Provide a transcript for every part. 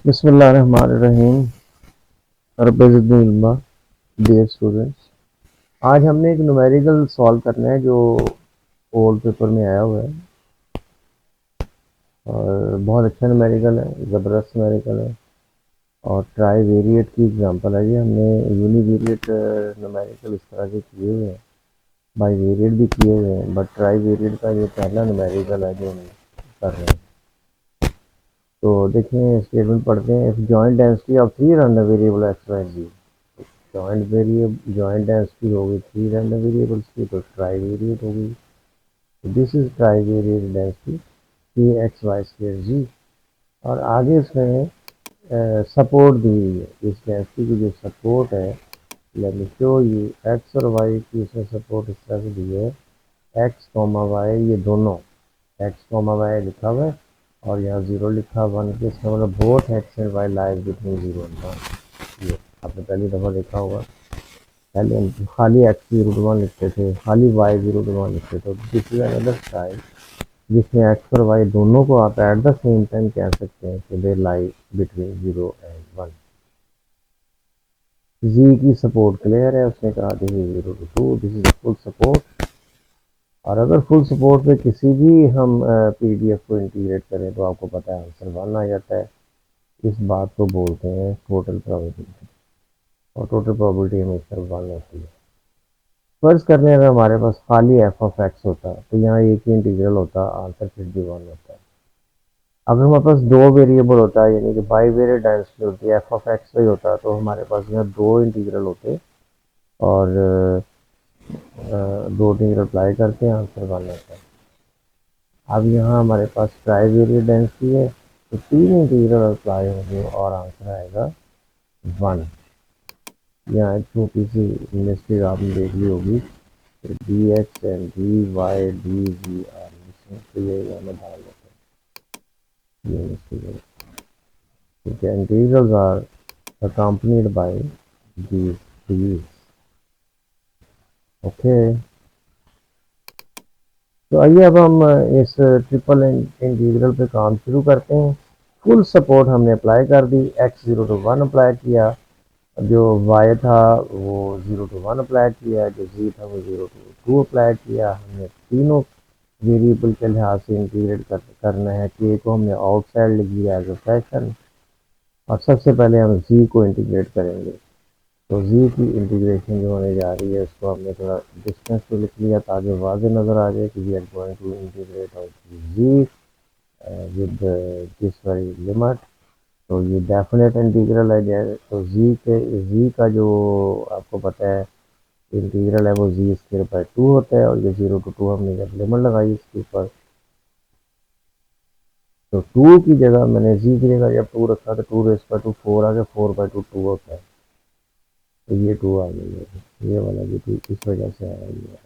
बिस्मिल्लाहिर्रहमानिर्रहीम। रब्बिज़िदनी dear students, आज हमने एक न्यूमेरिकल सॉल्व करना है जो ओल्ड पेपर में आया हुआ है और बहुत अच्छा न्यूमेरिकल है, ज़बरदस्त न्यूमेरिकल है और ट्राईवेरिएट की एग्जांपल है। ये हमने यूनिवेरिएट न्यूमेरिकल इस तरह के किए हुए हैं, बाईवेरिएट भी किए हुए हैं, बट ट्राईवेरिएट का ये पहला न्यूमेरिकल है जो हम कर रहे हैं। तो देखें, स्टेटमेंट पढ़ते हैं। If joint density of three random variable X Y Z, joint density होगी थ्री रैंडम वेरिएबल्स की तो ट्राईवेरिएट होगी। दिस इज ट्राईवेरिएट डेंसिटी की एक्स वाई स्क्वायर जी। और आगे इसमें सपोर्ट दी हुई है। इस डेंसिटी की जो सपोर्ट है, let me show you, x और वाई की इसमें सपोर्ट इस तरह से दी है। एक्स कॉमा वाई ये दोनों, एक्स कॉमा वाई लिखा हुआ है और यहाँ जीरो लिखा हुआ है। इसका मतलब both X and Y lies between zero and one. ये आपने पहली दफ़ा देखा होगा। पहले हम खाली एक्स जीरो टू वन लिखते थे, खाली वाई जीरो टू वन लिखते थे। दिस इज अनदर स्टाइल जिसमें एक्स और वाई दोनों को आप एट द सेम टाइम कह सकते हैं कि they lie between zero and one. G की सपोर्ट क्लियर है, उसने कहा this is zero to two, this is full support. और अगर फुल सपोर्ट में किसी भी हम पीडीएफ को इंटीग्रेट करें तो आपको पता है आंसर वन आ जाता है। इस बात को बोलते हैं टोटल प्रोबेबिलिटी, और टोटल प्रोबेबिलिटी हमेशा वन होती है। फर्ज करने अगर हमारे पास खाली एफ ऑफ एक्स होता तो यहाँ एक ही इंटीग्रल होता, आंसर फिर भी वन होता है। अगर हमारे पास दो वेरिएबल होता है, यानी कि बाईवेरिएट डेंसिटी होती है, एफ ऑफ एक्स ही होता तो हमारे पास यहाँ दो इंटीग्रल होते और दो इंटीग्रल अप्लाई करते हैं, आंसर वन होता है। अब यहाँ हमारे पास ट्राईवेरिएट डेंसिटी है तो तीन इंटीग्रल अप्लाई होंगे और आंसर आएगा वन। यहाँ एक छोटी सी मिस्टेक आपने देख ली होगी, D X and D Y D Z are missing, तो ये हमें डाल देते हैं, ये मिस्टेक है। ठीक है, integrals are accompanied by these these। Okay, तो आइए अब हम इस ट्रिपल इंटीग्रल पे काम शुरू करते हैं। फुल सपोर्ट हमने अप्लाई कर दी, X zero to one apply किया, जो y था वो जीरो टू वन अप्लाई किया, जो z था वो जीरो टू टू अप्लाई किया। हमने तीनों वेरिएबल के लिहाज से इंटीग्रेट करना है। k को हमने आउटसाइड लिख दिया एज अ फ्रैक्शन, और सबसे पहले हम z को इंटीग्रेट करेंगे। तो z की इंटीग्रेशन जो होने जा रही है उसको हमने थोड़ा डिस्टेंस पे लिख लिया ताकि वाज़ेह नज़र आ जाए कि we are going to integrate out z with this very limit. तो ये डेफिनेट इंटीग्रल है, तो जी का जो आपको पता है इंटीग्रल है वो जी स्क्वायर बाय टू होता है, और ये जीरो टू टू हमने जब लिमिट लगाई इसके ऊपर तो टू की जगह मैंने जी की जगह जब टू रखा तो two raise by two four आ गया, फोर बाय टू टू होता है, तो ये टू आ गई है, ये वाला भी टू इस वजह से आया। ये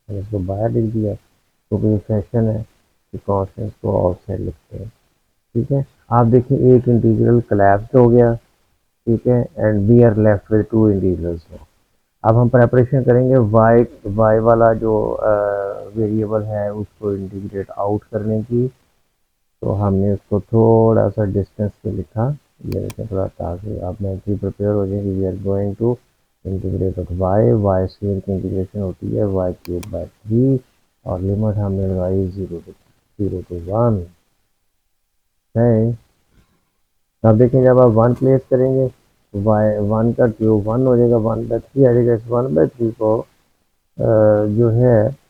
मैंने इसको बाहर लिख दिया क्योंकि ये फैशन है कि कॉन्स्टेंट को आउटसाइड लिखते हैं। ठीक है, आप देखिए एक इंटीग्रल कोलैप्स हो गया, ठीक है, and we are left with two integrals. अब हम प्रेपरेशन करेंगे वाई वाला जो वेरिएबल है उसको इंटीग्रेट आउट करने की। तो हमने उसको थोड़ा सा डिस्टेंस पे लिखा, ये देखें थोड़ा, ताकि आप मेंटली प्रिपेयर हो जाए कि we are going to integrate of Y square की इंटीग्रेशन होती है वाई क्यूब बाय थ्री, और लिमिट हमने लगाई जीरो टू वन है। अब देखें जब आप वन प्लेस करेंगे वाई वन का क्यूब वन हो जाएगा, वन बाय थ्री आ जाएगा। इस वन बाय थ्री को जो है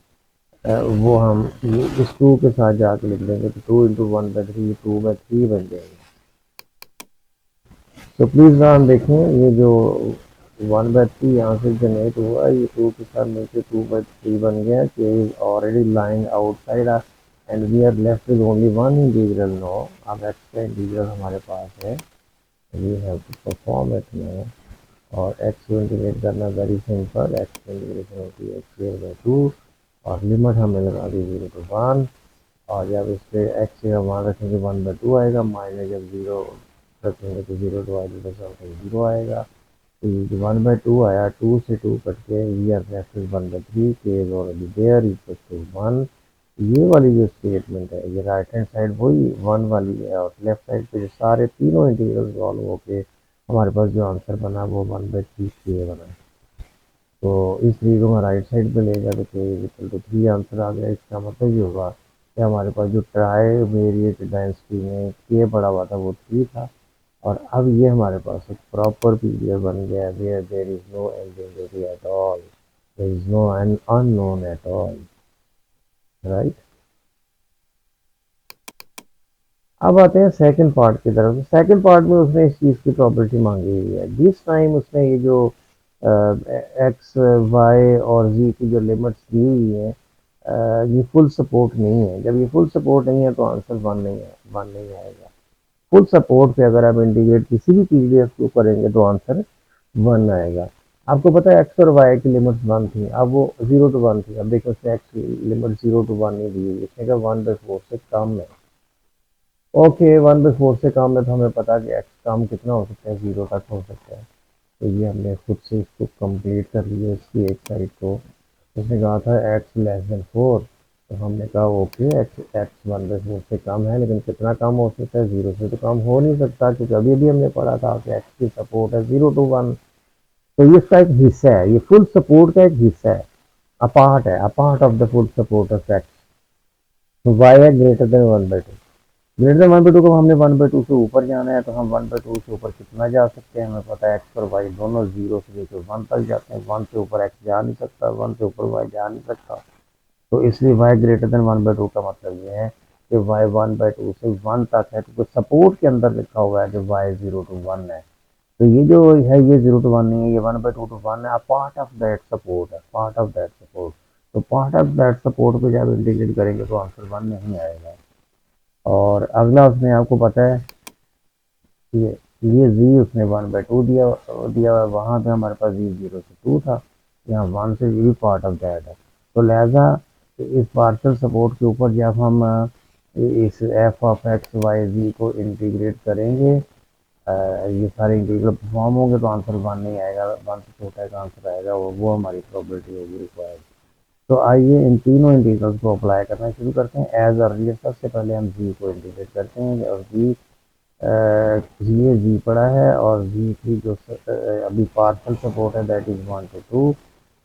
वो हम इस टू के साथ जाके लिख देंगे, तो two into one by three two by three बन जाएगा। तो प्लीज़ ध्यान देखें, ये जो वन बाई थ्री यहाँ से जनरेट हुआ, ये टू के साथ मिलकर टू बाई थ्री बन गया कि is already lying outside and we are left with only one integral no. अब एक्स का इंटीग्रल हमारे पास है, we have to perform it now. और एक्स को इंटीग्रेट करना वेरी सिंपल, एक्स की इंटीग्रेशन होती है एक्स स्क्वायर बाई टू, और लिमिट हमें लगा दी जीरो टू वन, और जब इस पर एक्स से वन रखेंगे वन बाई टू आएगा, माइनस जब जीरो रखेंगे तो जीरो टू आएगा, तो जीरो आएगा। तो ये वन बाई टू आया, टू से टू कट के we are left with one by three, K is already there equal to one. ये वाली जो स्टेटमेंट है ये राइट हैंड साइड वही वन वाली है, और लेफ्ट साइड पे जो सारे तीनों इंटीग्रल सॉल्व होके हमारे पास जो आंसर बना वो 1/3 बना। तो इस थ्री को मैं राइट साइड पे ले जाकर के इक्वल टू 3 आंसर आ गया। इसका मतलब ये होगा कि हमारे पास जो ट्राई वेरिएट डेंसिटी में के बड़ा हुआ था वो 3 था, और अब ये हमारे पास एक प्रॉपर पीरियड बन गया where there is no ambiguity at all, there is no unknown at all, right. अब आते हैं सेकंड पार्ट की तरफ। सेकंड पार्ट में उसने इस चीज़ की प्रॉपर्टी मांगी हुई है। दिस टाइम उसने ये जो एक्स वाई और जी की जो लिमिट्स दी हुई है ये फुल सपोर्ट नहीं है। जब ये फुल सपोर्ट नहीं है तो आंसर वन नहीं आएगा। फुल सपोर्ट पे अगर आप इंटीग्रेट किसी भी पीडीएफ को करेंगे तो आंसर वन आएगा। आपको पता है एक्स और वाई की लिमिट्स वन थी, अब वो 0 to 1 थी। अब देखो उसने एक्स की लिमिट 0 to 1 नहीं दी हुई, इसने कहा 1/4 से कम है। ओके 1/4 से कम है तो हमें पता है कि एक्स कम कितना हो सकता है, 0 तक हो सकता है। तो ये हमने खुद से इसको कंप्लीट कर लिया इसकी एक साइड को। उसने कहा था एक्स लेस देन 4, तो हमने कहा ओके एक्स एक्स 1/4 से कम है, लेकिन कितना कम हो सकता है, 0 से तो कम हो नहीं सकता, क्योंकि अभी भी हमने पढ़ा था कि एक्स की सपोर्ट है 0 to 1। तो ये इसका एक हिस्सा है, ये फुल सपोर्ट का एक हिस्सा है, अपार्ट है, apart of the full support of x. तो वाई है ग्रेटर देन 1/2। ग्रेटर देन 1/2 को हमने 1/2 से ऊपर जाना है, तो हम 1/2 से ऊपर कितना जा सकते हैं, हमें पता है एक्स और वाई दोनों 0 से लेकर 1 तक जाते हैं। 1 से ऊपर एक्स जा नहीं सकता, 1 से ऊपर वाई जा नहीं सकता। तो इसलिए वाई ग्रेटर देन 1/2 का मतलब ये है कि वाई 1/2 से 1 तक है, क्योंकि सपोर्ट के अंदर लिखा हुआ है कि वाई 0 to 1 है। तो ये जो है ये 0 to 1 नहीं है, ये 1/2 to 1 है, पार्ट ऑफ दैट सपोर्ट है, पार्ट ऑफ दैट सपोर्ट। तो पार्ट ऑफ दैट सपोर्ट को जब इंटीग्रेट करेंगे तो आंसर 1 नहीं आएगा। और अगला उसने आपको पता है ये ये जी उसने 1/2 दिया दिया हुआ है, वहाँ पे हमारे पास जी 0 से 2 था, यहाँ 1 से, ये भी पार्ट ऑफ दैट है। तो लिहाजा इस पार्शियल सपोर्ट के ऊपर जब हम इस एफ ऑफ एक्स वाई जी को इंटीग्रेट करेंगे, ये सारे इंटीग्रल परफॉर्म होंगे तो आंसर 1 नहीं आएगा, 1 से छोटा का आंसर आएगा, वो हमारी प्रोबेबिलिटी होगी रिक्वायर्ड। तो आइए इन तीनों इंटीग्रल्स को अप्लाई करना शुरू करते हैं। एज अर्लियर सबसे पहले हम जी को इंटीग्रेट करते हैं, और जी ये जी पड़ा है, और जी की जो अभी पार्शियल सपोर्ट है दैट इज 1 to 2।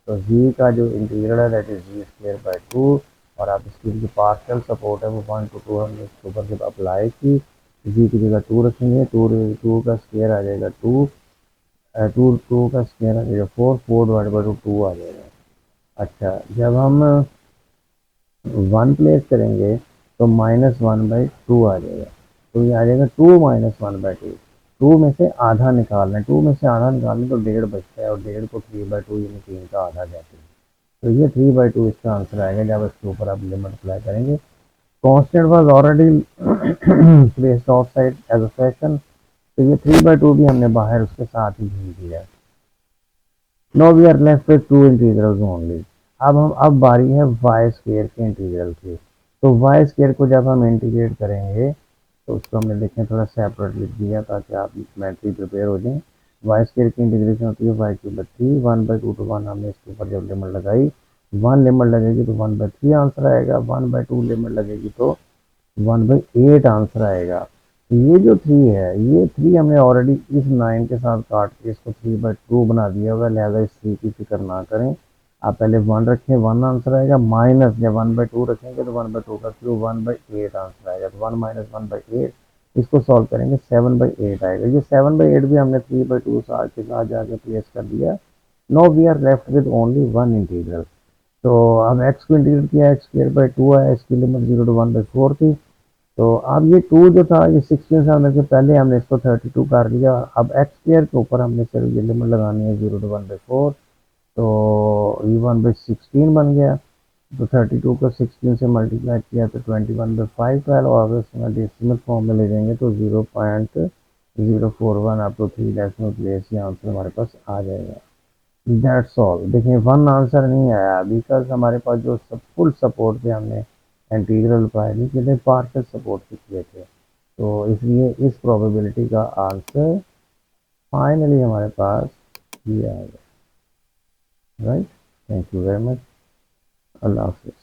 तो जी का जो इंटीग्रल है दैट इज g² by 2, और आप इसकी जो पार्शियल सपोर्ट है वो 1 to 2 हमने इसके ऊपर जब अप्लाई की, जी की जगह 2 रखेंगे, टू का स्क्वायर आ जाएगा 2, टू का स्क्वायर आ जाएगा 4, 4/2 आ जाएगा। अच्छा जब हम 1 प्लेस करेंगे तो -1/2 आ जाएगा, तो ये आ जाएगा 2 - 1/2। 2 में से आधा निकालना है, 2 में से आधा निकालना तो 1.5 बचता है, और 1.5 को 3/2 यानी 3 का आधा कहते हैं। तो ये 3/2 इसका आंसर आएगा जब इसके ऊपर आप लिमिट अप्लाई करेंगे। Constant was already placed of side as a fraction, तो ये 3/2 भी हमने बाहर उसके साथ ही भेज दिया। No we are left with two integrals only. अब बारी है वाई स्क्वायर के इंटीग्रल की। तो वाई स्क्वायर को जब हम इंटीग्रेट करेंगे तो उसको हमने देखें थोड़ा सेपरेट लिख दिया ताकि आप मेंटली प्रिपेयर हो जाएं। वाई स्क्वायर की इंटीग्रेशन होती है y³ 1/2 to 1, हमने इसके ऊपर जब लिमिट लगाई, 1 लिमिट लगेगी तो 1/3 आंसर आएगा, 1/2 लिमिट लगेगी तो 1/8 आंसर आएगा। ये जो 3 है, ये 3 हमने ऑलरेडी इस 9 के साथ काट के इसको 3/2 बना दिया होगा, लिहाजा इस 3 की फिक्र ना करें। आप पहले 1 रखें, 1 आंसर आएगा, माइनस जब 1/2 रखेंगे तो 1/2 का थ्रू 1/8 आंसर आएगा, तो 1 - 1/8 इसको सॉल्व करेंगे 7/8 आएगा। ये 7/8 भी हमने 3/2 के साथ जाके प्लेस कर दिया। No we are left with only one integral. तो अब एक्स को इंटीग्रेट किया, x² by 2 आया, इसकी लिमिट 0 to 1/4 थी। तो अब ये 2 जो था ये 16 से आने से पहले हमने इसको 32 कर लिया। अब एक्स स्क्वायर के ऊपर हमने सिर्फ ये लिमिट लगानी है 0 to 1/4, तो ये 1/16 बन गया। तो 32 को 16 से मल्टीप्लाई किया तो 21/5 का, और अगर डेसिमल फॉर्म में ले जाएंगे तो 0.041 अप टू 3 डेसिमल प्लेस, ये आंसर हमारे पास आ जाएगा। That's all. देखिए 1 आंसर नहीं आया बिकॉज हमारे पास जो फुल सपोर्ट पे हमने इंटीग्रल पाए नहीं किए थे, पार्शियल सपोर्ट पे किए थे, तो इसलिए इस प्रोबेबिलिटी का आंसर फाइनली हमारे पास ये आ गया। Right, thank you very much, अल्लाह हाफिज़।